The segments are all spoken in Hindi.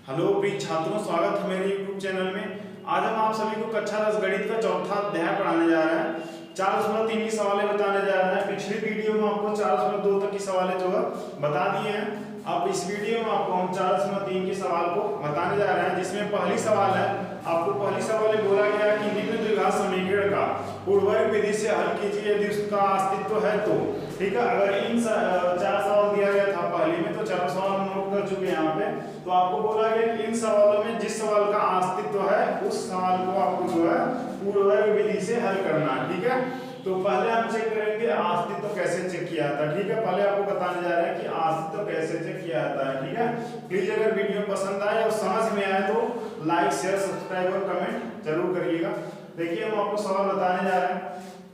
हेलो प्रिय छात्रों, स्वागत है मेरे YouTube चैनल में। आज हम आप सभी को कक्षा 10 गणित का चौथा अध्याय पढ़ाने जा रहे हैं। 4.3 की सवालें बताने जा रहे हैं। पिछली वीडियो में आपको 4.2 तक की सवालें जो है बता दिए हैं। अब इस वीडियो में आपको हम 4.3 के सवाल को बताने जा रहे हैं, जिसमें पहली सवाल है। आपको पहली सवाल में बोला गया कि निम्न द्विघात समीकरण का पूर्ववर्ग विधि से हल कीजिए यदि उसका अस्तित्व है तो। ठीक है, अगर इन 4 सवाल दिया गया था पहले में, तो 4 सवाल हम नोट कर चुके हैं यहाँ पे। तो आपको बोला गया कि इन सवालों में जिस सवाल का अस्तित्व है उस सवाल को आपको जो है पूर्ववर्ग विधि से हल करना है। ठीक है, तो पहले हम चेक करेंगे अस्तित्व कैसे चेक किया जाता है। ठीक है, पहले आपको बताने जा रहे हैं कि अस्तित्व कैसे चेक किया जाता है। ठीक है, प्लीज अगर वीडियो पसंद आए और समझ में आए तो लाइक शेयर सब्सक्राइब और कमेंट जरूर करिएगा। देखिए, हम आपको सवाल बताने जा रहे हैं।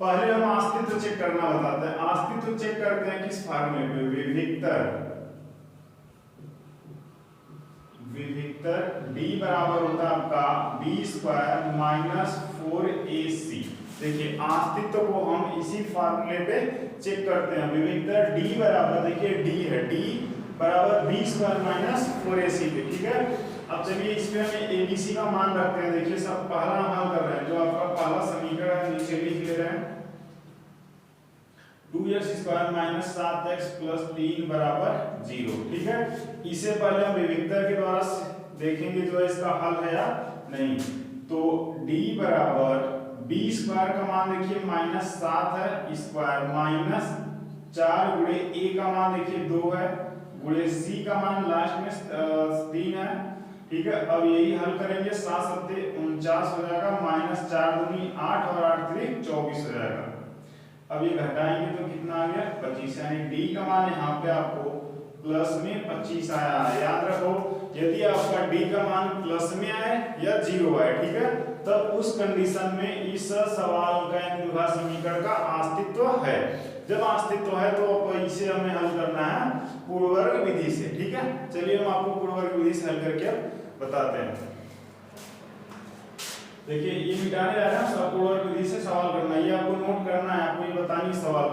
पहले हम अस्तित्व चेक करना बताते हैं। अस्तित्व चेक करते हैं किस फॉर्मूले में, विविक्तर d बराबर होता है आपका b² - 4ac। देखिए, अस्तित्व को हम इसी फार्मूले पे चेक करते हैं। विविक्तर d बराबर, देखिए d है, d बराबर b² - 4ac पे। ठीक है, अब चलिए इसमें हमें abc का मान रखते हैं। देखिए, सब पहला हम हल कर रहे हैं। जो आपका पहला समीकरण है नीचे लिख ले रहे हैं, 2x² - 7x + 3 बराबर 0। ठीक है, इसे पहले हम विविक्तर के द्वारा देखेंगे जो है इसका हल है या नहीं। तो d बराबर b² का मान देखिए -7 है, स्क्वायर माइनस 4 गुणे a का मान देखिए 2 है, गुणे c का मान लास्ट में 3 है। ठीक है, अब यही हल करेंगे, 7 सत्ते 49 हो जाएगा, -4 दूनी 8 और 8 3 24 हो जाएगा। अब ये घटाएंगे तो कितना आ गया 25, यानी d का मान यहाँ पे आपको प्लस में 25 आया है। याद रखो, यदि आपका d का मान प्लस में आए या 0 आए, ठीक है, तब उस कंडीशन में इस सवाल का द्विघात समीकरण का अस्तित्व है। जब अस्तित्व है तो इसे हमें हल करना है पूर्ववर्ग विधि से। ठीक है, चलिए हम आपको पूर्ववर्ग विधि से हल करके बताते हैं। देखिए, ये मिटाने जा रहे हैं, सब पूर्ववर्ग विधि से सवाल करना है। ये आपको नोट करना है, आपको ये बतानी सवाल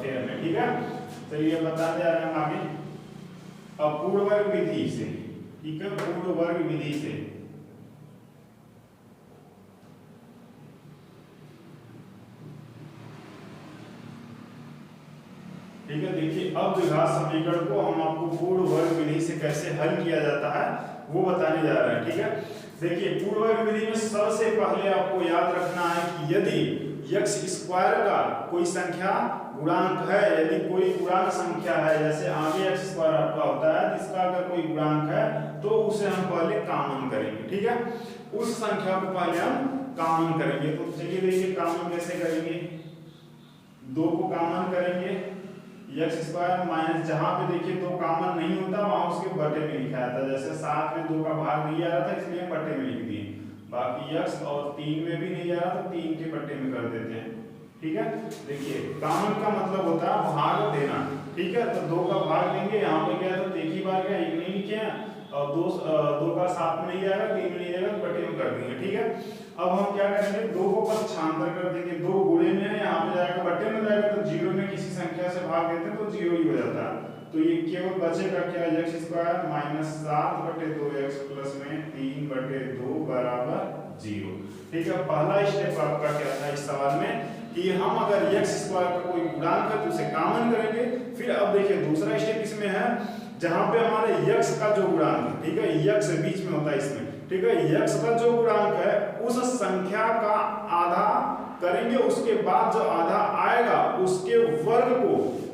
फेयर में। ठीक है, चलिए बताते जा रहे हैं आगे। अब पूर्ववर्ग विधि से, ठीक है, पूर्ववर्ग विधि से ठीक है। देखिए, अब द्विघात समीकरण को हम आपको पूर्ववर्ग विधि से कैसे हल किया जाता है वो बताने जा रहे हैं। ठीक है, देखिए, पूर्ववर्ग विधि में सबसे पहले आपको याद रखना है कि यदि x² का कोई संख्या गुणांक है, यदि कोई गुणांक संख्या है, जैसे आगे x² आपका होता है, जिसका अगर कोई गुणांक है तो उसे हम पहले कॉमन करेंगे। ठीक है, उस संख्या को पहले हम कॉमन करेंगे। तो चलिए देखिए कॉमन कैसे करेंगे। 2 को कॉमन करेंगे, x² माइनस, जहां पे देखिए 2 कॉमन नहीं होता वहां उसके बटे में लिखा जाता है। जैसे 7 में 2 का भाग नहीं आ रहा था, इसलिए बटे में लिख दिए। बाकी x और 3 में भी नहीं जा रहा तो 3 के बटे में कर देते हैं। ठीक है, देखिए कॉमन का मतलब होता है भाग देना। ठीक है, तो 2 का भाग देंगे, यहाँ पे क्या है तो एक ही बार क्या 1 नहीं लिखे हैं, और 2 का 7 में नहीं जाएगा, 3 में नहीं जाएगा, बटे में कर देंगे। ठीक है, अब हम क्या करेंगे, 2 को पक्षांतर कर देंगे। 2 गुणे में है, यहाँ पे जाएगा बटे में जाएगा, तो 0 में किसी संख्या से भाग देते हैं तो 0 ही हो जाता है। तो ये केवल बचेगा क्या, x² - 7 बटे 2x प्लस में 3 बटे 2 बराबर 0। ठीक है, पहला स्टेप आपका क्या था इस सवाल में कि हम अगर x² का कोई गुणांक है तो उसे कॉमन करेंगे। फिर अब देखिए दूसरा स्टेप इसमें है, जहां पे हमारे x का जो गुणांक है, ठीक है, x बीच में होता है इसमें। ठीक है, x का जो गुणांक है उस संख्या का आधा करेंगे, उसके बाद जो आधा आएगा उसके वर्ग को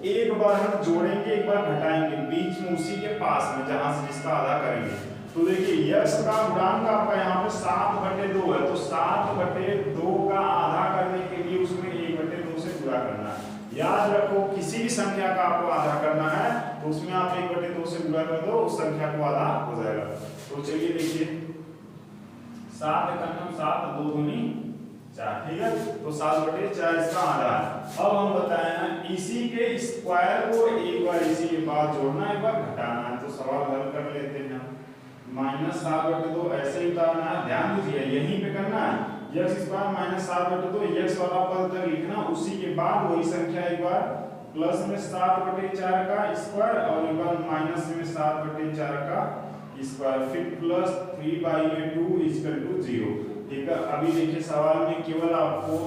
एक बार हम जोड़ेंगे, एक बार घटाएंगे, बीच में उसी के पास में जहां से जिसका आधा करेंगे। तो देखिए x का गुणांक आपका यहाँ पे 7/2 है, तो 7/2 का आधा करने के लिए उसमें 1/2 से गुणा करना है। याद रखो, किसी भी संख्या का आपको आधा करना है तो उसमें आप 1/2 से गुणा कर दो, उस संख्या को आधा हो जाएगा। तो चलिए देखिए, 7 × 7 2 दूनी 4। ठीक है, तो 7/4 इसका आधा है। अब हम बताए हैं इसी के स्क्वायर को एक बार इसी के बाद जोड़ना, एक बार घटाना है। तो सवाल हल कर लेते हैं। -7/2 ऐसे ही उतारना है, ध्यान दीजिए यहीं पे करना है। x² - 7/2 x वाला पद तक लिखना, उसी के बाद वही संख्या एक बार प्लस में 7/4 का स्क्वायर और एक बार माइनस में 7/4 का स्क्वायर, फिर प्लस 3/2 इक्वल टू 0। ठीक है, अभी देखिए सवाल में केवल आपको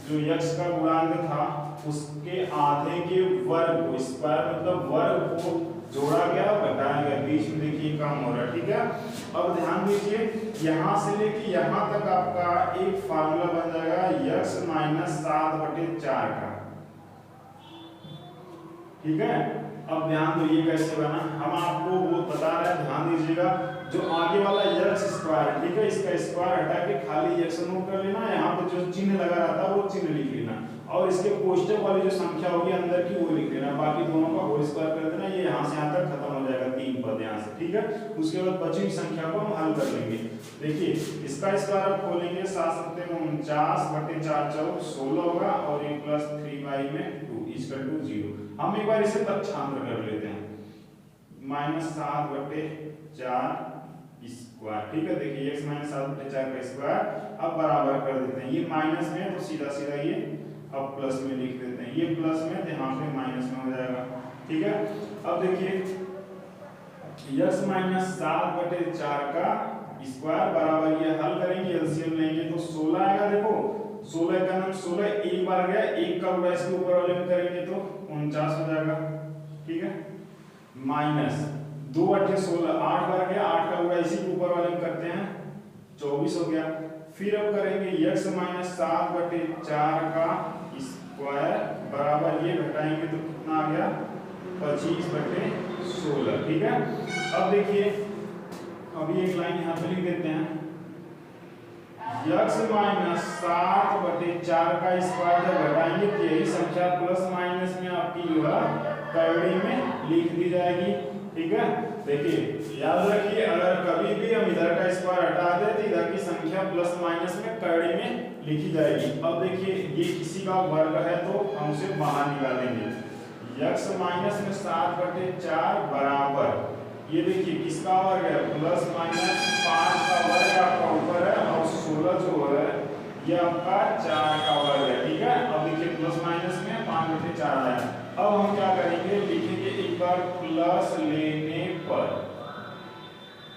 जो यक्स का गुणांक था उसके आधे के वर्ग को, स्क्वायर मतलब वर्ग को जोड़ा गया घटाया गया, बीच में देखिए काम हो रहा है। ठीक है, अब ध्यान दीजिए यहां से लेके यहां तक आपका एक फार्मूला बन जाएगा यक्स माइनस 7/4 का। ठीक है, अब ध्यान दो ये कैसे बना, हम आपको वो बता रहे हैं, ध्यान दीजिएगा। जो आगे वाला यक्स स्क्वायर, ठीक है, इसका स्क्वायर हटा के खाली यक्स नोट कर लेना, यहाँ पे जो चिन्ह लगा रहता है वो चिन्ह लिख लेना, और इसके कोष्टक वाली जो संख्या होगी अंदर की वो लिख लेना, बाकी दोनों का होल स्क्वायर कर देना। ये यहाँ से यहाँ तक खत्म हो जाएगा, 3 पद यहाँ से। ठीक है, उसके बाद बची हुई संख्या को हम हल कर लेंगे। देखिए इसका स्क्वायर आप खोलेंगे 7/49 16 होगा, और ये प्लस 3/2 इक्वल टू 0। हम एक बार इसे पक्षांतर कर लेते हैं, -7/4 स्क्वायर। ठीक है, देखिए x माइनस 7/4 का स्क्वायर, अब बराबर कर देते हैं, ये माइनस में है तो सीधा सीधा ये अब प्लस में लिख देते हैं, ये प्लस में तो यहाँ पे माइनस में हो जाएगा। ठीक है, अब देखिए x माइनस 7/4 का स्क्वायर बराबर, ये हल करेंगे एलसीएम लेंगे तो 16 आएगा। देखो 16 का नाम 16 एक बार गया, एक का गुणा इसके ऊपर वाले में करेंगे तो 49 हो जाएगा। ठीक है, माइनस 2/16 8 बार गया, 8 का गुणा इसी के ऊपर वाले में करते हैं 24 हो गया। फिर अब करेंगे x माइनस 7/4 का स्क्वायर बराबर, ये घटाएंगे तो कितना आ गया 25/16। ठीक है, अब देखिए अभी एक लाइन यहाँ पे लिख देते हैं, x माइनस 7/4 का स्क्वायर जब घटाएंगे तो यही संख्या प्लस माइनस में आपकी जो है करड़ी में लिख दी जाएगी। ठीक है, देखिए याद रखिए अगर कभी भी हम इधर का स्क्वायर हटा दें तो इधर की संख्या प्लस माइनस में करड़ी में लिखी जाएगी। अब देखिए ये किसी का वर्ग है तो हम उसे बाहर निकालेंगे, x माइनस में 7/4 बराबर, ये देखिए किसका वर्ग है, प्लस माइनस 5 का वर्ग आपका ऊपर है, और 16 जो है ये आपका 4 का वर्ग है। ठीक है, अब देखिए प्लस माइनस में 5/4 आया। अब हम क्या करेंगे, लिखेंगे एक बार प्लस लेने पर।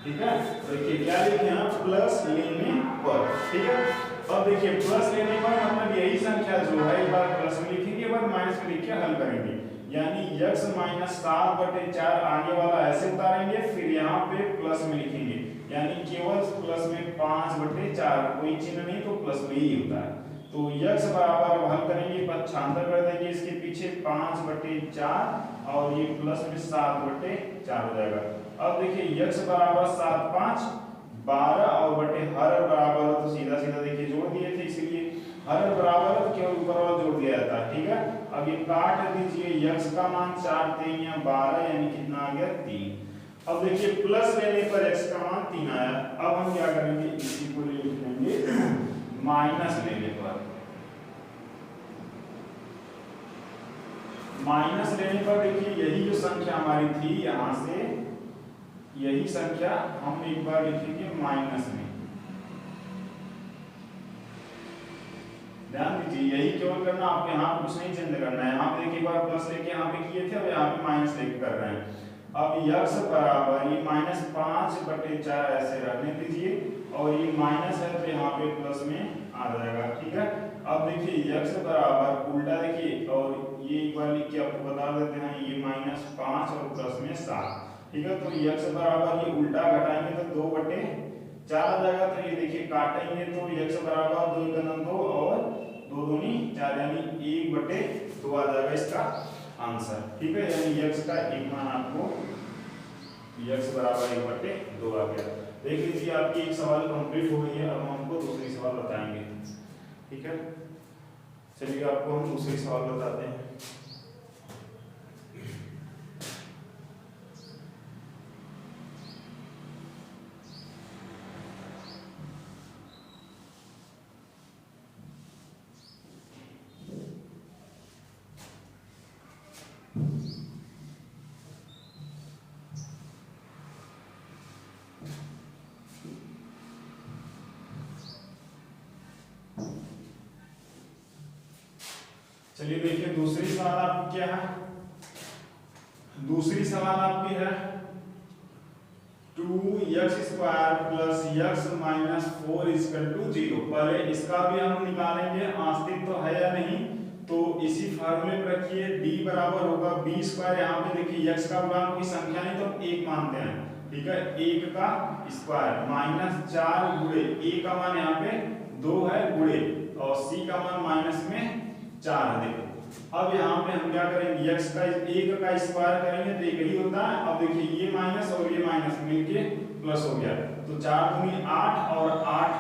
ठीक है, देखिए क्या लिखे हैं, प्लस लेने पर। ठीक है, अब देखिए प्लस लेने पर मतलब यही संख्या जो है एक बार प्लस में लिखेंगे, एक बार माइनस में लिख के हल करेंगे, यानी x माइनस 7/4 आगे वाला ऐसे उतारेंगे, फिर यहाँ पे प्लस में लिखेंगे, यानी केवल प्लस में 5/4, कोई चिन्ह नहीं तो प्लस में ही होता है। तो x बराबर हल करेंगे, पक्षांतर कर देंगे इसके पीछे 5/4 और ये प्लस में 7/4 हो जाएगा। अब देखिए x बराबर 7 5 12 और बटे हर बराबर तो सीधा सीधा देखिए जोड़ दिए थे, इसीलिए हर बराबर तो केवल ऊपर वाला जोड़ दिया जाता है। ठीक है, अब ये काट दीजिए, x का मान 4 3 या 12 यानी कितना आ गया 3। अब देखिए प्लस लेने पर x का मान 3 आया। अब हम क्या करेंगे, इसी को लिख लेंगे माइनस लेने पर, माइनस लेने पर देखिए यही जो संख्या हमारी थी यहां से यही संख्या हम एक बार लिखेंगे माइनस में, ध्यान दीजिए यही केवल करना, आपको यहाँ पे कुछ नहीं चेंज करना है। यहाँ पे देखिए एक बार प्लस लेके यहाँ पे किए थे, अब यहाँ पे माइनस लेके कर रहे हैं। अब x बराबर ये -5/4 ऐसे रखने दीजिए, और ये माइनस है तो यहाँ पे प्लस में आ जाएगा। ठीक है, अब देखिए x बराबर उल्टा देखिए, और ये एक बार लिख के आपको बता देते हैं, ये -5 और प्लस में 7। ठीक है, तो x बराबर ये उल्टा घटाएंगे तो 2/4 आ जाएगा, तो ये देखिए काटेंगे तो x बराबर 2 × 2 और 2 दूनी 4 यानी 1/2 आ जाएगा इसका आंसर। ठीक है, यानी x का एक मान आपको x बराबर 1/2 आ गया। देख लीजिए आपकी एक सवाल कंप्लीट हो गई है, अब हम आपको दूसरी सवाल बताएंगे। ठीक है, चलिए आपको हम दूसरी सवाल बताते हैं। चलिए देखिए दूसरी सवाल आपकी क्या है, दूसरी सवाल आपकी है 2x² plus x minus 4 equal to 0। पहले इसका भी हम निकालेंगे अस्तित्व तो है या नहीं, तो इसी फार्मूले पर रखिए d बराबर होगा b²। यहाँ पे देखिए x का गुणांक कोई संख्या नहीं तो हम 1 मानते हैं, ठीक है, 1 का स्क्वायर माइनस 4 गुणे a का मान यहाँ पे 2 है गुणे और c का मान माइनस में 4 है। देखो अब यहाँ पे हम क्या करेंगे, x का 1 का स्क्वायर करेंगे तो एक ही होता है। अब देखिए ये माइनस और ये माइनस मिलके प्लस हो गया, तो 4 दूनी 8 और 8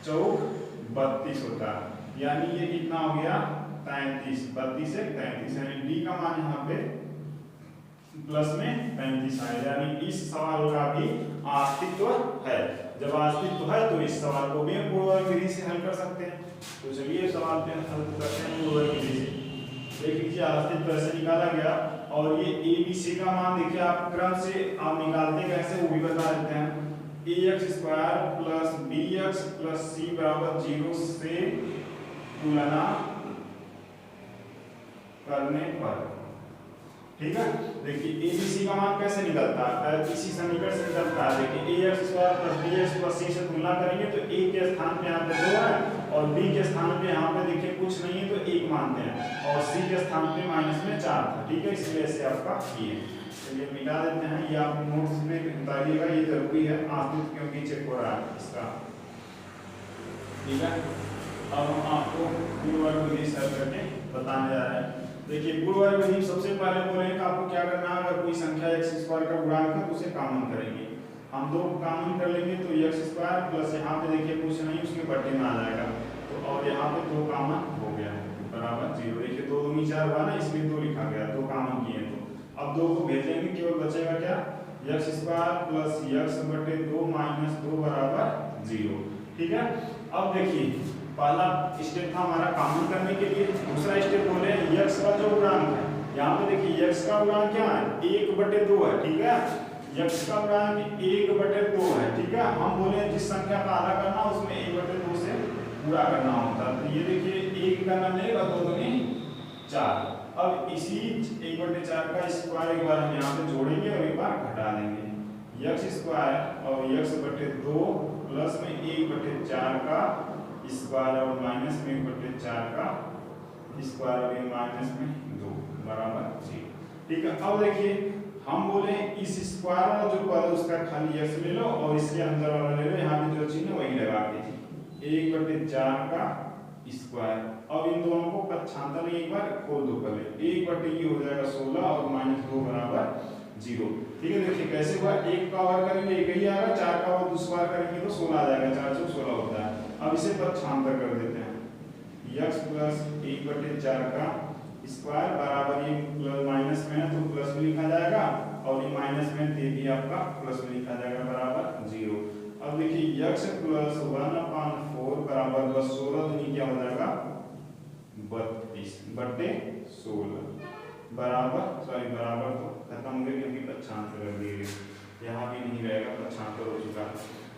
चौक 32 होता है, यानी ये कितना हो गया 33, 32 से 33, यानी d का मान यहाँ पे प्लस में 35 आया, यानी इस सवाल का भी अस्तित्व है। जब अस्तित्व है तो इस सवाल को भी हम पूर्ववर्ग विधि से हल कर सकते हैं। तो चलिए सवाल पे हल करते हैं पूर्ववर्ग विधि से। देख लीजिए अस्तित्व ऐसे निकाला गया और ये a b c का मान देखिए आप क्रम से आप निकालते कैसे वो भी बता देते हैं। ax² plus bx plus c बराबर 0 से तुलना करने पर, ठीक है। देखिए a b c का मान कैसे निकलता है, इसी समीकरण से निकलता है। देखिए ax² plus bx plus c से तुलना करेंगे तो a के स्थान पे यहाँ पे 2 है और b के स्थान पे यहाँ पे देखिए कुछ नहीं है तो 1 मानते हैं और c के स्थान पे माइनस में 4 था, ठीक है, इसलिए ऐसे आपका ये। चलिए मिटा देते हैं, ये आप नोट्स में उतारिएगा, ये जरूरी है अस्तित्व क्योंकि चेक हो रहा है इसका, ठीक है। अब हम आपको पूर्ववर्ग विधि से हल करके बताने जा रहे हैं। देखिए पूर्ववर्ग विधि सबसे पहले बोले कि आपको क्या करना है, अगर कोई संख्या x² का गुणांक है तो उसे कॉमन करेंगे। हम 2 कॉमन कर लेंगे तो x² प्लस यहाँ पे देखिए कुछ नहीं उसके बट्टे में आ जाएगा, तो और यहाँ पे 2 कॉमन हो गया बराबर 0। देखिए 2 दूनी 4 हुआ ना, इसलिए 2 लिखा गया, 2 कॉमन किए तो अब 2 को भेजेंगे, केवल बचेगा क्या x² प्लस x बटे 2 माइनस 2 बराबर 0, ठीक है। अब देखिए पहला स्टेप था हमारा कॉमन करने के लिए, दूसरा स्टेप बोले x का जो गुणांक है, यहाँ पे देखिए x का गुणांक क्या है 1/2 है, ठीक है, x का गुणांक 1/2 है, ठीक है। हम बोले जिस संख्या का आधा करना उसमें 1/2 से पूरा करना होता है, तो ये देखिए 1 करना मिलेगा 2 दूनी 4। अब इसी 1/4 का स्क्वायर एक बार हम यहाँ पे जोड़ेंगे और एक बार घटा देंगे, x² और x/2 प्लस में 1/4 का स्क्वायर और माइनस में 1/4 का स्क्वायर और माइनस में 2 बराबर 0, ठीक है। अब देखिए हम बोले इस स्क्वायर वाला जो पद उसका खाली x ले लो और इसके अंदर वाला ले लो, यहाँ पे जो चिन्ह वही लगा दीजिए 1/4 का स्क्वायर। अब इन दोनों को पक्षांतर में एक बार खोल दो, पहले 1/ये हो जाएगा 16 और माइनस 2 बराबर 0, ठीक है। देखिए कैसे हुआ, 1 का वर्ग करेंगे 1 ही आएगा, 4 का वर्ग दूसरा बार करेंगे तो 16 आ जाएगा, 4 से 16 होता है। अब इसे पक्षांतर कर देते हैं, x प्लस 1/4 का स्क्वायर बराबर ये प्लस माइनस में है तो प्लस में लिखा जाएगा और ये माइनस में तो भी आपका प्लस में लिखा जाएगा बराबर 0। अब देखिए x प्लस 1/4 बराबर बस 16 दूनी क्या हो जाएगा 32/16 बराबर तो खत्म हो गया क्योंकि पक्षांतर कर दिए, यहाँ भी नहीं रहेगा, पक्षांतर हो चुका,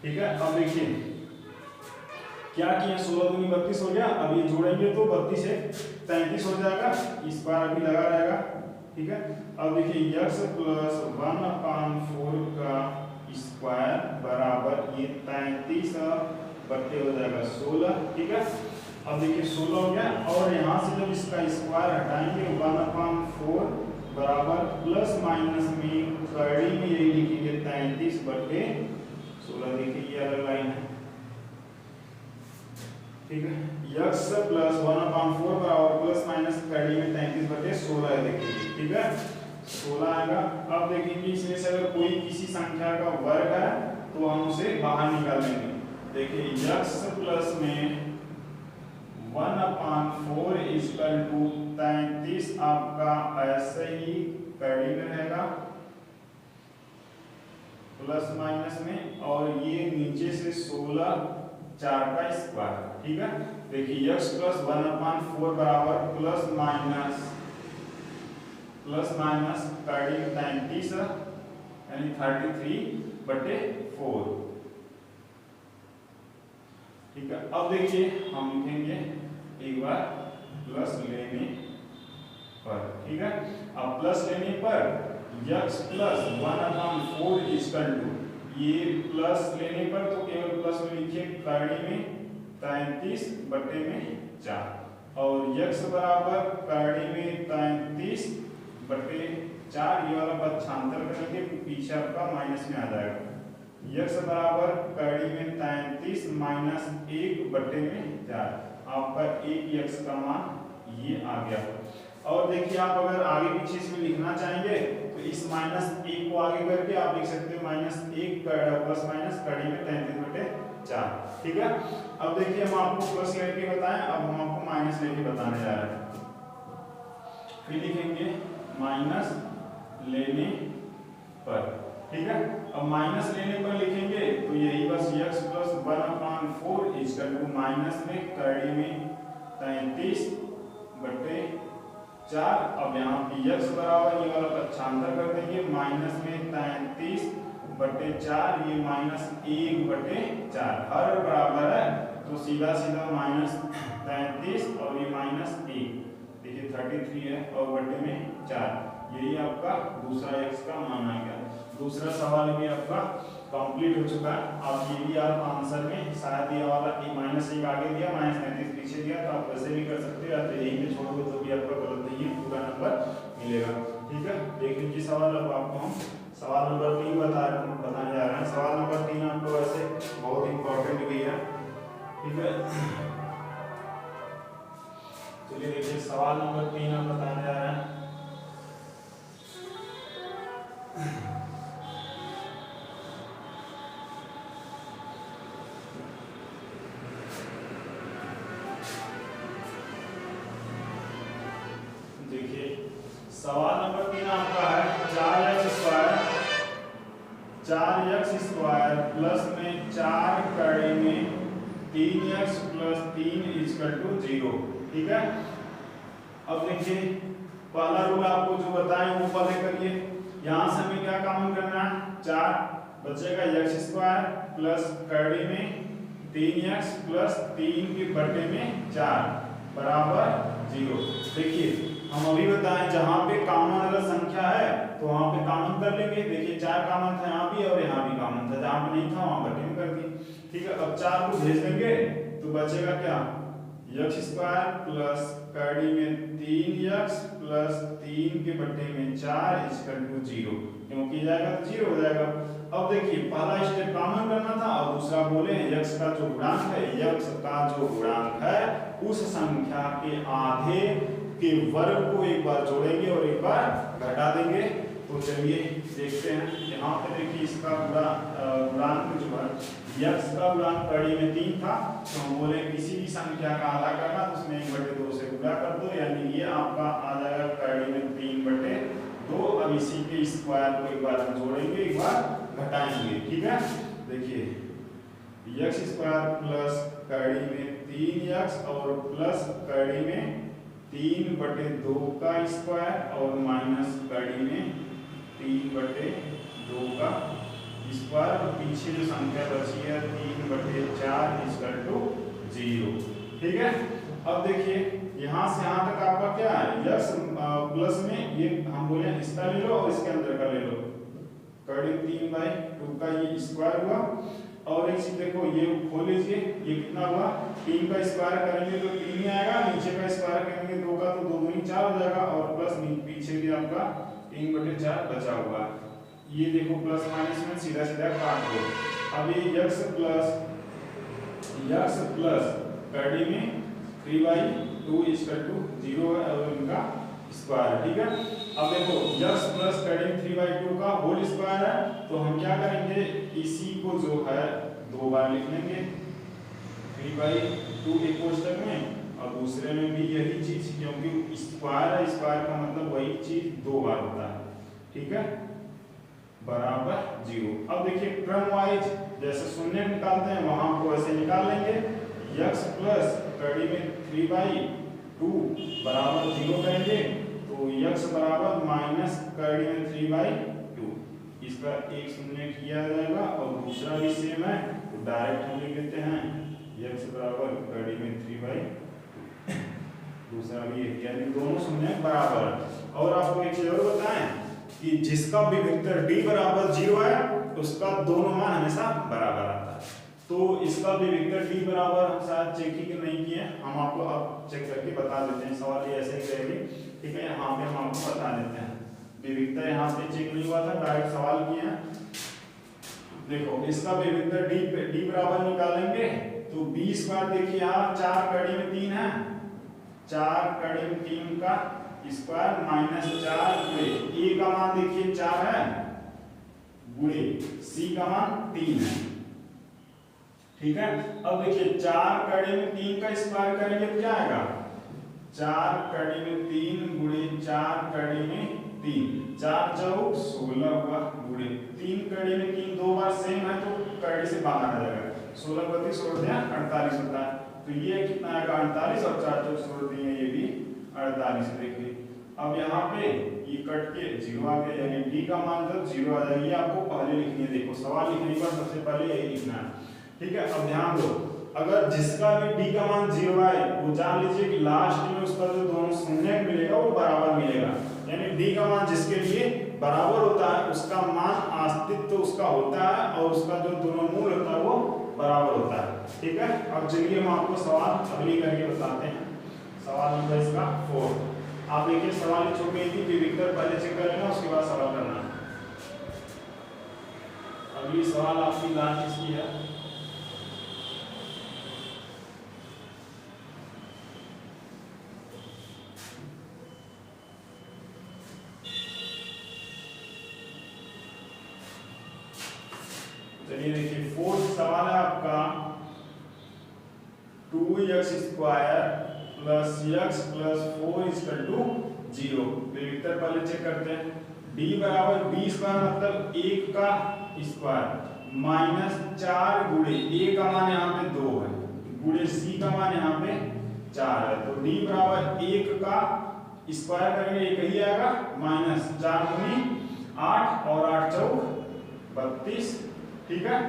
ठीक है। अब देखिए क्या किया 16 दूनी 32 हो गया, अब ये जोड़ेंगे तो 32 से 33 हो जाएगा, इस बार अभी लगा रहेगा, ठीक है। अब देखिए x प्लस 1/4 का स्क्वायर बराबर ये 33 बट्टे हो जाएगा 16, ठीक है। अब देखिए 16 हो गया और यहाँ से जब इसका स्क्वायर हटाएंगे 1/4 बराबर प्लस माइनस में कड़ी में यही लिखेंगे 33/16, देखिए ये अलग लाइन है, ठीक है। x प्लस 1/4 बराबर प्लस माइनस कड़ी में 33/16 है, देखिए, ठीक है, 16 आएगा। अब देखेंगे इसमें से अगर कोई किसी संख्या का वर्ग है तो हम उसे बाहर निकाल लेंगे। देखिए x प्लस में 1/4 इक्वल टू 33 आपका ऐसे ही कड़ी में रहेगा प्लस माइनस में, और ये नीचे से 16 4 का स्क्वायर, ठीक है। देखिए x प्लस 1/4 बराबर प्लस माइनस कड़ी 33 यानी 33/4, ठीक है। अब देखिए हम लिखेंगे एक बार प्लस लेने पर, ठीक है। अब प्लस लेने पर x प्लस 1/4 इक्वल टू ये प्लस लेने पर तो केवल प्लस में लिखिए कड़ी में 33 बटे में 4 और x बराबर कड़ी में 33 बटे 4 ये वाला पक्षांतर करेंगे पीछे आपका माइनस में आ जाएगा। x बराबर कड़ी में 33 माइनस 1 बटे में 4 आपका 1x का मान ये आ गया। और देखिए आप अगर आगे पीछे इसमें लिखना चाहेंगे तो इस माइनस 1 को आगे करके आप लिख सकते हो माइनस 1 प्लस माइनस कड़ी में 33 बटे 4। ठीक है, अब देखिए हम आपको प्लस लेके बताएं, अब हम आपको माइनस लेके बताने जा रहे हैं। फिर लिखेंगे माइनस लेने पर। ठीक है, अब माइनस लेने पर लिखेंगे तो यही बस x plus 1/4 equal to minus में कड़ी में 33 बटे 4। अब यहाँ पे x बराबर ये वाला पक्षांतर कर देंगे माइनस में 33 बटे 4 ये माइनस 1 बटे 4 हर बराबर है तो सीधा सीधा माइनस 33 और ये माइनस 1 देखिए 33 है और बटे में 4 यही आपका दूसरा x का मान आ गया। दूसरा सवाल भी आपका कंप्लीट हो चुका है। आप ये भी आप आंसर में शायद ये वाला माइनस 1 आगे दिया माइनस 33 पीछे दिया तो आप वैसे भी कर सकते हो या तो यही पे छोड़ोगे तो भी आपका गलत नहीं है, पूरा नंबर मिलेगा। ठीक है, देख लीजिए सवाल। अब आपको हम सवाल नंबर 3 बताने जा रहे हैं। सवाल नंबर 3 आपको वैसे बहुत इंपॉर्टेंट भी है। ठीक है, चलिए देखिए सवाल नंबर 3 हम बताने जा रहे हैं। देखिए सवाल नंबर 3 आपका है 4x स्क्वायर प्लस में 4 कड़ी में 3x प्लस 3 इक्वल टू 0। ठीक है, अब देखिए पहला रूल आपको जो बताएं वो पहले करिए। यहाँ से हमें क्या कॉमन करना है, 4 बचेगा x स्क्वायर प्लस कड़ी में 3x प्लस 3 के बटे में 4 बराबर 0। देखिए हम अभी बताएं जहां पे कॉमन अगर संख्या है तो वहां पे कॉमन कर लेंगे। देखिए 4 कॉमन था यहाँ भी और यहाँ भी कॉमन था, जहां पे नहीं था वहां बटे में कर दिए। ठीक है, अब 4 को भेज देंगे तो बचेगा क्या, x स्क्वायर प्लस कड़ी में 3x प्लस 3 के बटे में 4 इक्वल टू 0। क्योंकि जाएगा तो 0 हो जाएगा। अब देखिए पहला स्टेप कॉमन करना था और दूसरा बोले x का जो गुणांक है, x का जो गुणांक है उस संख्या के आधे के वर्ग को एक बार जोड़ेंगे और एक बार घटा देंगे। तो चलिए देखते हैं। यहाँ पे देखिए इसका गुणांक जो है x का गुणांक कड़ी में 3 था तो हम बोले किसी भी संख्या का आधा करना तो उसमें 1/2 से गुणा कर दो, यानी ये आपका आ जाएगा कड़ी में 3/2। अब इसी के स्क्वायर को एक बार हम जोड़ेंगे एक बार घटाएंगे। ठीक है, देखिए x स्क्वायर प्लस कड़ी में 3x और प्लस कड़ी में 3/2 का स्क्वायर और माइनस कड़ी में 3/2 का स्क्वायर और पीछे जो संख्या बची है 3/4 इक्वल टू 0। ठीक है, अब देखिए यहाँ से यहाँ तक आपका क्या है, x प्लस में ये हम बोले इसका ले लो और इसके अंदर का ले लो, कड़ी 3/2 का ये स्क्वायर हुआ। और एक चीज देखो ये खोल लीजिए, ये कितना हुआ, 3 का स्क्वायर करेंगे तो 3 ही आएगा, नीचे का स्क्वायर करेंगे 2 का तो 2 दूनी 4 हो जाएगा और प्लस पीछे भी आपका 3/4 बचा हुआ। ये देखो प्लस माइनस में सीधा सीधा काट दो। अब ये x प्लस कड़ी में 3/2 इक्वल टू 0 है और इनका स्क्वायर। ठीक है, अब देखो x प्लस कड़ी में 3/2 का होल स्क्वायर है तो हम क्या करेंगे, इसी को जो है 2 बार लिख लेंगे 3/2 एक कोष्ठक में और दूसरे में भी यही चीज, क्योंकि स्क्वायर है, स्क्वायर का मतलब वही चीज 2 बार होता है। ठीक है, बराबर 0। अब देखिए क्रम वाइज जैसे शून्य निकालते हैं वहां को वैसे निकाल लेंगे। x प्लस कड़ी में 3/2 बराबर 0 करेंगे तो x बराबर माइनस कड़ी में 3/2, इसका एक शून्य किया जाएगा और दूसरा भी सेम है तो डायरेक्ट हम लिख लेते हैं x बराबर कड़ी में 3/2, दूसरा भी एक, यानी दोनों शून्य बराबर। और आपको एक चीज और बताएं कि जिसका भी वेक्टर d बराबर 0 है उसका दोनों मान हमेशा बराबर आता है। तो इसका विविक्तर d बराबर हम शायद चेक ही नहीं किए, हम आपको अब चेक करके बता देते हैं। सवाल ये ऐसे ही करेंगे, ठीक है। यहाँ पे हम आपको बता देते हैं, विविक्तर यहाँ पे चेक नहीं हुआ था, डायरेक्ट सवाल किए हैं। देखो इसका विविक्तर d बराबर निकालेंगे तो 20 बार, देखिए यहाँ 4 कड़ी में 3 है, 4 कड़ी में 3 का स्क्वायर माइनस 4 गुणे a का मान देखिए 4 है गुणे c का मान 3 है, ठीक है। अब देखिए 4 कड़ी में 3 का स्क्वायर करेंगे तो क्या आएगा, 4 कड़ी में 3 गुणे 4 कड़ी में 3, 4 चौक 16 हुआ गुणे 3 कड़ी में 3 दो बार सेम है तो कड़ी से बाहर आ जाएगा, 16 को 30 छोड़ दिया 48 होता है। तो ये कितना आएगा 48 और 4 चौक छोड़ दिए ये भी 48। देखिए अब यहाँ पे ये कट के 0 आ गया, यानी d का मान जब 0 आ जाएगी आपको पहले लिखनी है। देखो सवाल लिखने पर सबसे पहले यही लिखना है, ठीक है। अब ध्यान दो, अगर जिसका भी d का मान 0 आए वो जान लीजिए कि लास्ट में उसका जो दोनों शून्य मिलेगा वो बराबर मिलेगा, यानी d का मान जिसके लिए बराबर होता है उसका मान अस्तित्व उसका होता है और उसका जो दोनों मूल होता है वो बराबर होता है, ठीक है। अब चलिए हम आपको सवाल अगली करके बताते हैं। सवाल नंबर इसका 4। आप देखिए सवाल छोटी थी, विविक्तर पहले चेक कर लेना उसके बाद सवाल करना। अगली सवाल आपकी लास्ट इसकी है, चलिए देखिए 4th सवाल है आपका 2x square plus x plus 4 equal to 0। विविक्तर पहले चेक करते हैं। d बराबर b स्क्वायर मतलब 1 का स्क्वायर माइनस 4 गुणे a का मान यहाँ पे 2 है गुणे c का मान यहाँ पे 4 है, तो d बराबर 1 का स्क्वायर करेंगे एक ही आएगा माइनस 4 गुनी 8 और 8 चौक 32, ठीक है।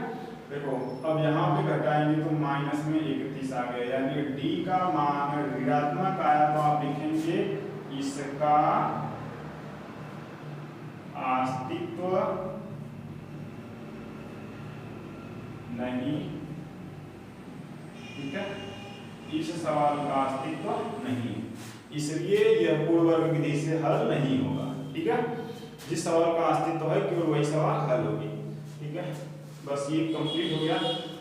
देखो अब यहाँ पे घटाएंगे तो माइनस में 31 आ गया, यानी d का मान ऋणात्मक आया तो आप लिखेंगे इसका अस्तित्व नहीं, ठीक है। इस सवाल का अस्तित्व नहीं, इसलिए यह पूर्ण वर्ग विधि से हल नहीं होगा, ठीक है। जिस सवाल का अस्तित्व है केवल वही सवाल हल होगी, ठीक है। बस ये कंप्लीट हो गया।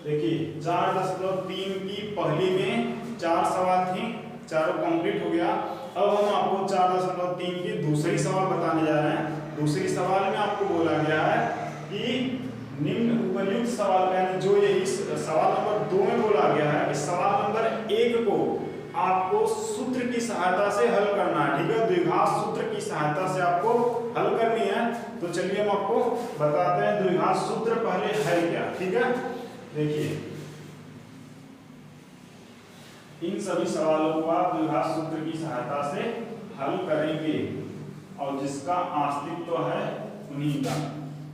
देखिए 4.3 की पहली में 4 सवाल थी, चारों कंप्लीट हो गया। अब हम आपको 4.3 की दूसरी सवाल बताने जा रहे हैं। दूसरी सवाल में आपको बोला गया है कि निम्न उपयुक्त सवाल का, यानी जो ये इस सवाल नंबर 2 में बोला गया है कि सवाल नंबर 1 को आपको सूत्र की सहायता से हल करना है, ठीक है। द्विघात सूत्र की सहायता से आपको हल करनी है। तो चलिए हम आपको बताते हैं द्विघात सूत्र पहले है क्या, ठीक है। देखिए इन सभी सवालों को आप द्विघात सूत्र की सहायता से हल करेंगे और जिसका अस्तित्व है उन्हीं का।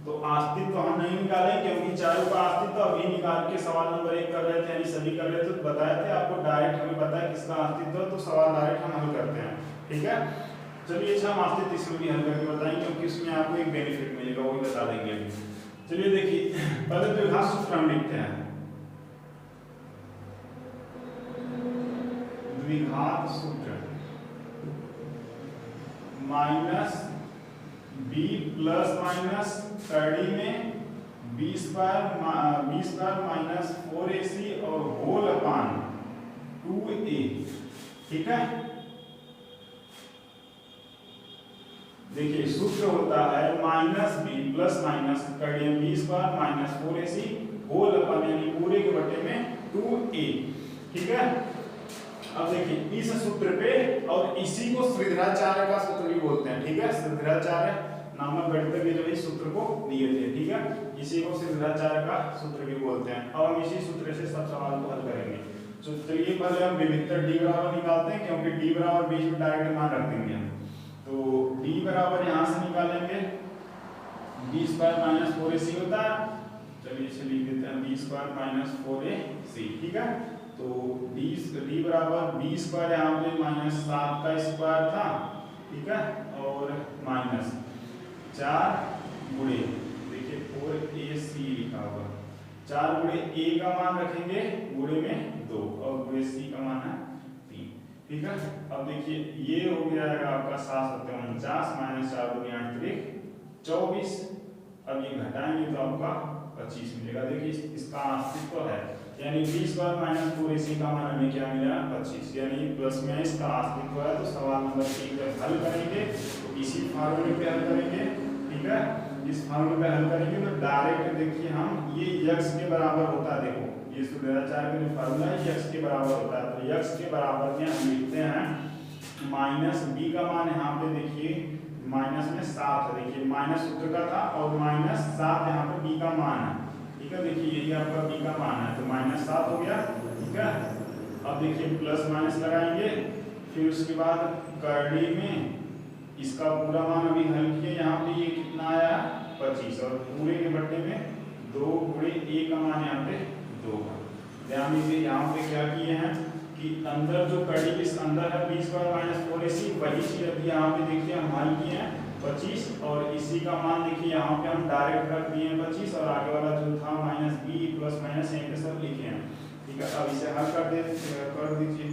तो अस्तित्व हम नहीं निकालेंगे क्योंकि चारों का अस्तित्व अभी निकाल के सवाल नंबर 1 कर रहे थे, यानी सभी कर रहे थे, तो बताए थे आपको डायरेक्ट हमें पता है किसका अस्तित्व है तो सवाल डायरेक्ट हम हल करते हैं, ठीक है। चलिए अच्छा हम अस्तित्व इसमें भी हल करके बताएंगे क्योंकि उसमें आपको एक बेनिफिट मिलेगा, वो भी बता देंगे। चलिए देखिए पहले द्विघात सूत्र हम लिखते हैं। द्विघात सूत्र माइनस b प्लस माइनस कड़ी में b स्क्वायर माइनस 4ac और होल अपान 2a, ठीक है। देखिए सूत्र होता है माइनस b प्लस माइनस कड़ी में b square minus 4ac whole upon यानी पूरे के बटे में 2a, ठीक है। अब देखिए इस सूत्र पे, और इसी को श्रीधराचार्य का सूत्र भी बोलते हैं, ठीक है। श्रीधराचार्य नामक गणितज्ञ के जो इस सूत्र को दिए थे, ठीक है। इसी को श्रीधराचार्य का सूत्र भी बोलते हैं। अब हम इसी सूत्र से सब सवाल को हल करेंगे। तो चलिए पहले हम विविक्तर d बराबर निकालते हैं क्योंकि d बराबर बीच में डायरेक्ट मान रख देंगे हम। तो d बराबर यहाँ से निकालेंगे b स्क्वायर माइनस 4ac होता है, चलिए इसे लिख देते हैं b स्क्वायर माइनस 4ac, ठीक है। तो d बराबर b स्क्वायर यहाँ पे माइनस 7 का स्क्वायर था, ठीक है, और माइनस 4 गुणे देखिए और ए सी लिखा होगा। 4 गुणे ए का मान रखेंगे गुणे में 2 और गुणे सी का मान है 3। ठीक है, अब देखिए ये हो गया है आपका 7 × 49 -4 × 8 = 24। अब ये घटाएंगे तो आपका 25 मिलेगा। देखिए इसका अस्तित्व है, यानी 20 बार -4ac का मान हमें क्या मिला 25, यानी प्लस में इसका अस्तित्व है। तो सवाल नंबर 3 का हल करेंगे तो इसी फार्मूले पे हल करेंगे। ठीक है, इस फार्मूले पे हल करेंगे तो डायरेक्ट देखिए हम ये x के बराबर होता है। देखो ये सूत्राचार का जो फार्मूला है x के बराबर होता है, तो x के बराबर में हम लिखते हैं -b का मान यहाँ पे देखिए माइनस में 7 है। देखिए माइनस सूत्र का था और -7 यहाँ पे b का मान है। ठीक है, देखिए यही आपका b का मान है, तो -7 हो गया। ठीक है, अब देखिए प्लस माइनस लगाएंगे, फिर उसके बाद करड़ी में इसका पूरा मान अभी हल किए, यहाँ पे ये कितना आया 25 और पूरे के बट्टे में 2 गुणे a का मान यहाँ पे 2 है। ध्यान दीजिए यहाँ पे क्या किए हैं कि अंदर जो कड़ी के अंदर है 20 बार -4ac, वही चीज अभी यहाँ पे देखिए हम हल किए हैं 25 और इसी का मान देखिए यहाँ पे हम डायरेक्ट रख दिए हैं 25 और आगे वाला जो था -b प्लस माइनस यहाँ पे सब लिखे हैं। ठीक है, अब इसे हल कर दीजिए।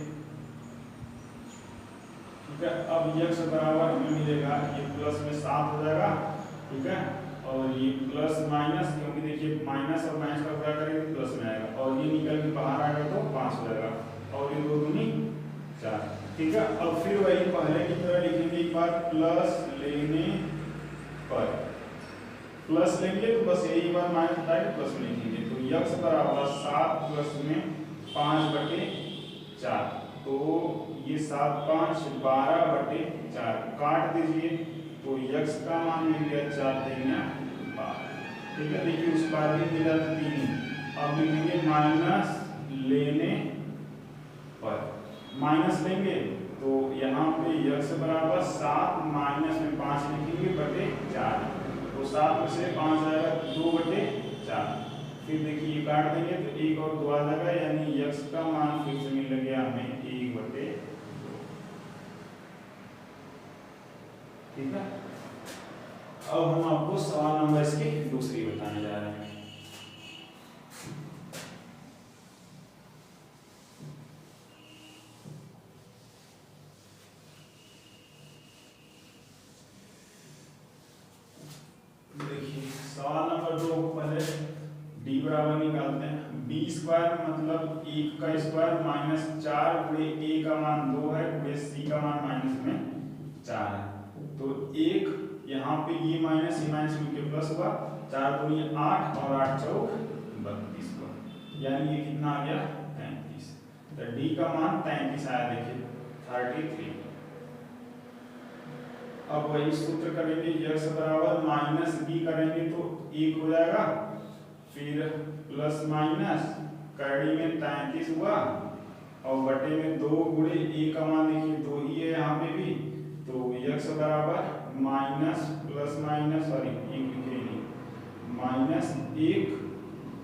ठीक है, अब x बराबर हमें मिलेगा ये प्लस में 7 हो जाएगा। ठीक है, और ये प्लस माइनस, क्योंकि देखिए माइनस और माइनस का गुणा करेंगे प्लस में आएगा और ये निकल के बाहर आएगा तो 5 हो जाएगा और ये 2 दूनी 4। ठीक है, अब फिर वही पहले की तरह लिखेंगे एक बार, प्लस लेने पर प्लस लेंगे तो बस यही बार माइनस हटाए प्लस में लिखेंगे। तो x बराबर 7 प्लस में 5/4, तो ये 7 5 12/4 काट दीजिए तो x का मान मिल गया 4 × 3 = 12। ठीक है, देखिए उस बार भी मिला 3। अब लिखेंगे माइनस लेने पर, माइनस लेंगे तो यहाँ पे x बराबर 7 माइनस में 5 लिखेंगे बटे 4, तो 7 में से 5 आएगा 2/4। फिर देखिए ये काट देंगे तो 1 और 2 आ जाएगा, यानी x का मान फिर से मिल गया हमें 1/2। ठीक है, अब हम आपको सवाल नंबर इसकी दूसरी बताने जा रहे हैं। देखिए सवाल नंबर 2 पहले d बराबर निकालते हैं। b² मतलब 1 का स्क्वायर -4 गुणे a का मान 2 है गुणे c का मान -4 है। तो 1 यहाँ पे ये माइनस मिलके प्लस हुआ, 4 दूनी 8 और 8 चौक 32 हुआ, यानी ये कितना आ गया 33। तो d का मान 33 आया, देखिए 33। अब वही सूत्र करेंगे, x बराबर -b करेंगे तो 1 हो जाएगा, फिर प्लस माइनस कड़ी में 33 हुआ और बटे में 2 गुणे a का मान देखिए 2 ही है यहाँ पे भी, तो x बराबर minus plus minus sorry -1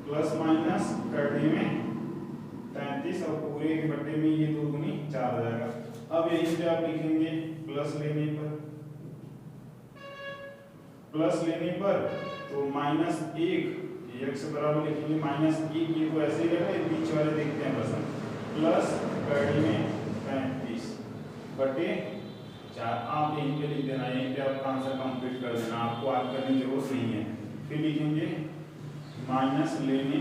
plus minus कड़ी में 33 और पूरे के बटे में ये 2 दूनी 4 हो जाएगा। अब यहीं पे आप लिखेंगे प्लस लेने पर तो -1 x बराबर लिखेंगे -1, ये तो ऐसे ही रहेगा, बीच वाले देखते हैं बस हम, प्लस कड़ी में 35 बटे 4। आप यहीं पे लिख देना, यहीं पे आपका आंसर कंप्लीट कर देना, आपको आज करने की जरूरत नहीं है। फिर लिखेंगे माइनस लेने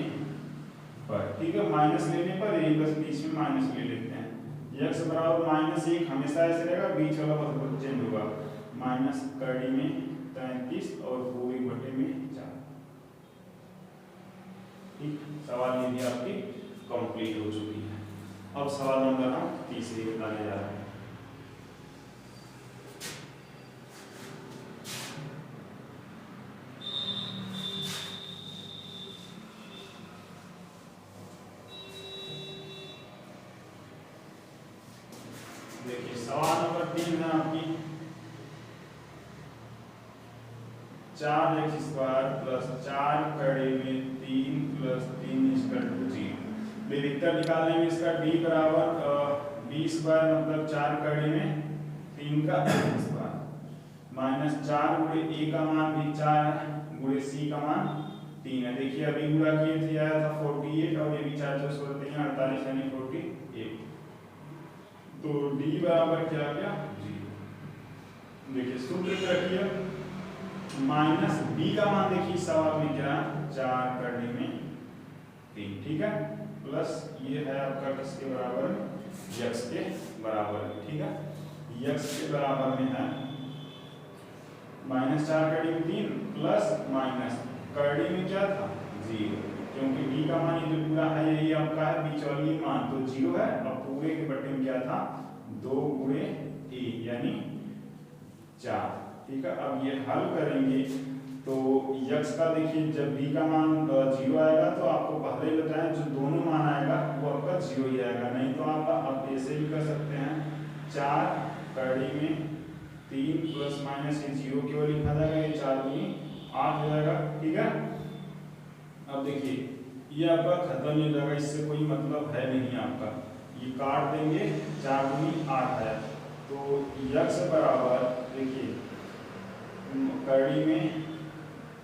पर। ठीक है, माइनस लेने पर यही बस बीच में माइनस ले लेते हैं। x बराबर -1 हमेशा ऐसे रहेगा, बीच वाला बस चेंज होगा, माइनस कड़ी में 33 और पूरे बटे में 4। ठीक, सवाल ये भी आपकी कंप्लीट हो चुकी है। अब सवाल नंबर हम तीसरी बताने जा रहे हैं। देखिए सवाल नंबर 3 है आपकी 4x² प्लस 4 कड़ी में 3 प्लस 3 = 0। विविधता निकालने में इसका d बराबर b² मतलब 4 कड़ी में 3 का स्क्वायर -4 गुणे a का मान भी 4 है गुणे c का मान 3 है। देखिए अभी गुणा किए थे आया था 48 और ये भी 4 चौक करते हैं 48 यानी 48। तो d बराबर क्या आ गया 0। देखिए सूत्र क्या किया माइनस b का मान देखिए सवाल में क्या 4 करने में 3 ठीक है प्लस ये है आपका किसके बराबर x के बराबर ठीक है x के बराबर में है -4 कड़ी में 3 प्लस माइनस कड़ी में क्या था 0 क्योंकि b का मान ये जो पूरा है यही आपका है बीच वाली मान तो 0 है और पूरे के बटे में क्या था 2 गुणे a यानी 4 ठीक है। अब ये हल करेंगे तो x का देखिए जब b का मान 0 आएगा तो आपको पहले ही बताया जो दोनों मान आएगा वो आपका 0 ही आएगा नहीं तो आप ऐसे भी कर सकते हैं 4 कड़ी में 3 प्लस माइनस ये 0 केवल लिखा जाएगा ये 4 गुनी 8 हो जाएगा ठीक है। अब देखिए ये आपका खत्म हो जाएगा इससे कोई मतलब है नहीं आपका ये काट देंगे 4 गुनी 8 है तो x बराबर देखिए कड़ी में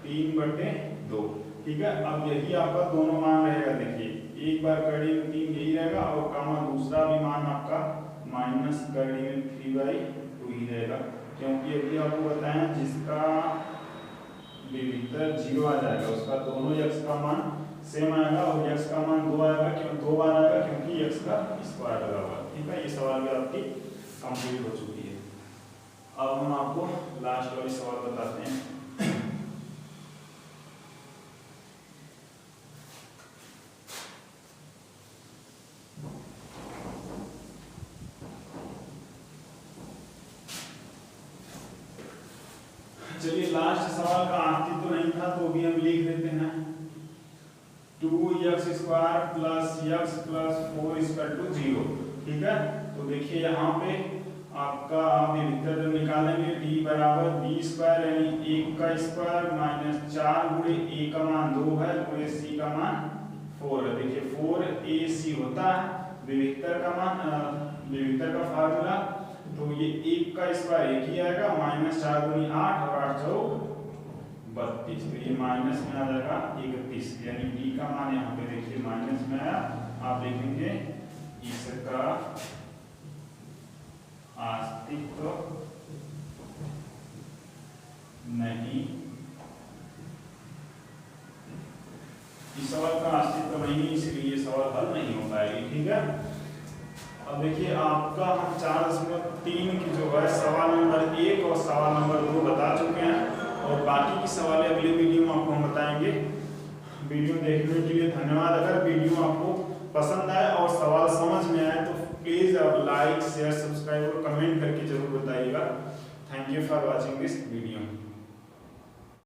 3/2 ठीक है। अब यही आपका दोनों मान रहेगा देखिए एक बार कड़ी में 3 यही रहेगा और कामा दूसरा भी मान आपका माइनस कड़ी में 3/2 ही रहेगा क्योंकि अभी आपको बताया जिसका विविधता 0 आ जाएगा उसका दोनों x का मान सेम आएगा और x का मान 2 आएगा क्यों 2 बार आएगा क्योंकि x का स्क्वायर लगा हुआ ठीक है। ये सवाल भी आपकी कंप्लीट हो चुकी है। अब हम आपको लास्ट वाली सवाल बताते हैं। चलिए लास्ट सवाल का आखिरी तो नहीं था तो भी हम लिख देते हैं 2x² प्लस x प्लस 4 0 ठीक है। तो देखिए यहाँ पे आपका विविधता जब निकालेंगे d बराबर b² यानी 1 का स्क्वायर माइनस 4 गुणे a का मान 2 है गुणे c का मान 4 है। देखिए 4ac होता है विविधता का मान विविधता का फार्मूला तो ये 1 का स्क्वायर 1 ही आएगा माइनस 4 गुनी 8 और 8 चौक 32 तो ये माइनस में आ जाएगा 31 यानी d का मान यहाँ पे देखिए माइनस में आया आप लिखेंगे इसका अस्तित्व नहीं इस सवाल का अस्तित्व नहीं इसलिए ये सवाल हल नहीं हो पाएगी ठीक है। अब देखिए आपका हम 4.3 की जो है सवाल नंबर 1 और सवाल नंबर 2 बता चुके हैं और बाकी की सवालें अगले वीडियो में आपको हम बताएंगे। वीडियो देखने के लिए धन्यवाद। अगर वीडियो आपको पसंद आए और सवाल समझ में आए तो प्लीज़ आप लाइक शेयर सब्सक्राइब और कमेंट करके जरूर बताइएगा। Thank you for watching this video.